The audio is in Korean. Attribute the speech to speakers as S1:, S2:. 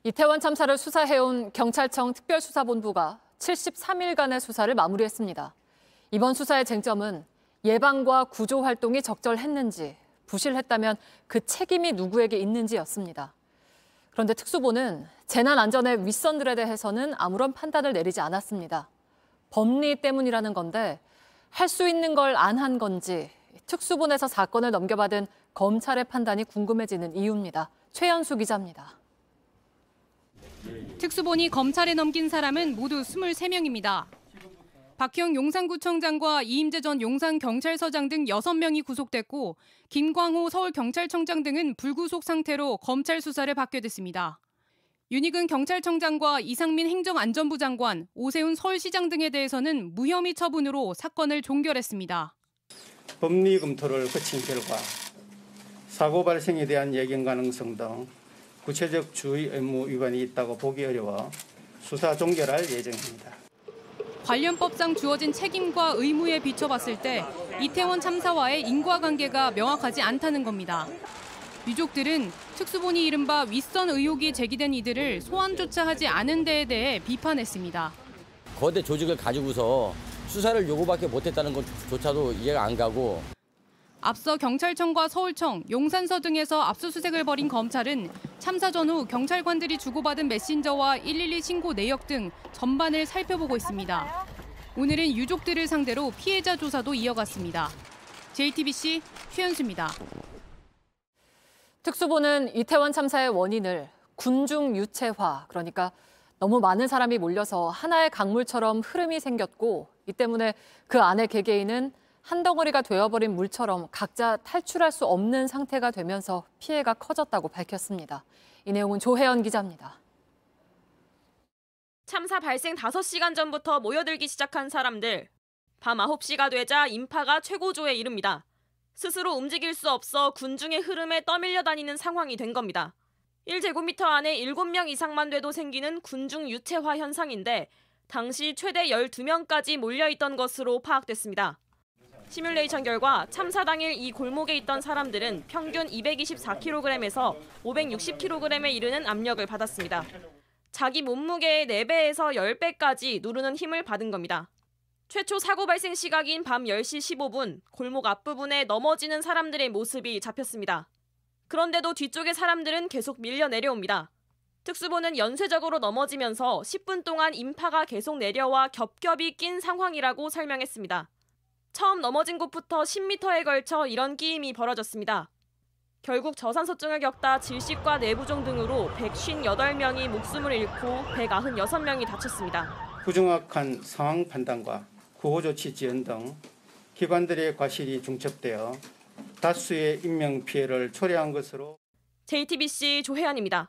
S1: 이태원 참사를 수사해온 경찰청 특별수사본부가 73일간의 수사를 마무리했습니다. 이번 수사의 쟁점은 예방과 구조 활동이 적절했는지, 부실했다면 그 책임이 누구에게 있는지였습니다. 그런데 특수본은 재난안전의 윗선들에 대해서는 아무런 판단을 내리지 않았습니다. 법리 때문이라는 건데 할 수 있는 걸 안 한 건지 특수본에서 사건을 넘겨받은 검찰의 판단이 궁금해지는 이유입니다. 최연수 기자입니다.
S2: 특수본이 검찰에 넘긴 사람은 모두 23명입니다. 박형 용산구청장과 이임재 전 용산경찰서장 등 6명이 구속됐고 김광호 서울경찰청장 등은 불구속 상태로 검찰 수사를 받게 됐습니다. 윤익은 경찰청장과 이상민 행정안전부 장관, 오세훈 서울시장 등에 대해서는 무혐의 처분으로 사건을 종결했습니다.
S3: 법리 검토를 거친 결과 사고 발생에 대한 예견 가능성 등 구체적 주의 의무 위반이 있다고 보기 어려워 수사 종결할 예정입니다.
S2: 관련 법상 주어진 책임과 의무에 비춰봤을 때 이태원 참사와의 인과관계가 명확하지 않다는 겁니다. 유족들은 특수본이 이른바 윗선 의혹이 제기된 이들을 소환조차 하지 않은 데에 대해 비판했습니다.
S4: 거대 조직을 가지고서 수사를 요구밖에 못했다는 것조차도 이해가 안 가고.
S2: 앞서 경찰청과 서울청, 용산서 등에서 압수수색을 벌인 검찰은 참사 전후 경찰관들이 주고받은 메신저와 112 신고 내역 등 전반을 살펴보고 있습니다. 오늘은 유족들을 상대로 피해자 조사도 이어갔습니다. JTBC 최연수입니다.
S1: 특수본은 이태원 참사의 원인을 군중 유체화, 그러니까 너무 많은 사람이 몰려서 하나의 강물처럼 흐름이 생겼고 이 때문에 그 안에 개개인은 한 덩어리가 되어버린 물처럼 각자 탈출할 수 없는 상태가 되면서 피해가 커졌다고 밝혔습니다. 이 내용은 조혜연 기자입니다.
S5: 참사 발생 5시간 전부터 모여들기 시작한 사람들. 밤 9시가 되자 인파가 최고조에 이릅니다. 스스로 움직일 수 없어 군중의 흐름에 떠밀려 다니는 상황이 된 겁니다. 1제곱미터 안에 7명 이상만 돼도 생기는 군중 유체화 현상인데 당시 최대 12명까지 몰려있던 것으로 파악됐습니다. 시뮬레이션 결과 참사 당일 이 골목에 있던 사람들은 평균 224kg에서 560kg에 이르는 압력을 받았습니다. 자기 몸무게의 4배에서 10배까지 누르는 힘을 받은 겁니다. 최초 사고 발생 시각인 밤 10시 15분, 골목 앞부분에 넘어지는 사람들의 모습이 잡혔습니다. 그런데도 뒤쪽의 사람들은 계속 밀려 내려옵니다. 특수본은 연쇄적으로 넘어지면서 10분 동안 인파가 계속 내려와 겹겹이 낀 상황이라고 설명했습니다. 처음 넘어진 곳부터 10m에 걸쳐 이런 끼임이 벌어졌습니다. 결국 저산소증을 겪다 질식과 내부종 등으로 158명이 목숨을 잃고 196명이 다쳤습니다.
S3: 부정확한 상황 판단과 구호조치 지연 등 기관들의 과실이 중첩되어 다수의 인명피해를 초래한 것으로.
S5: JTBC 조혜연입니다.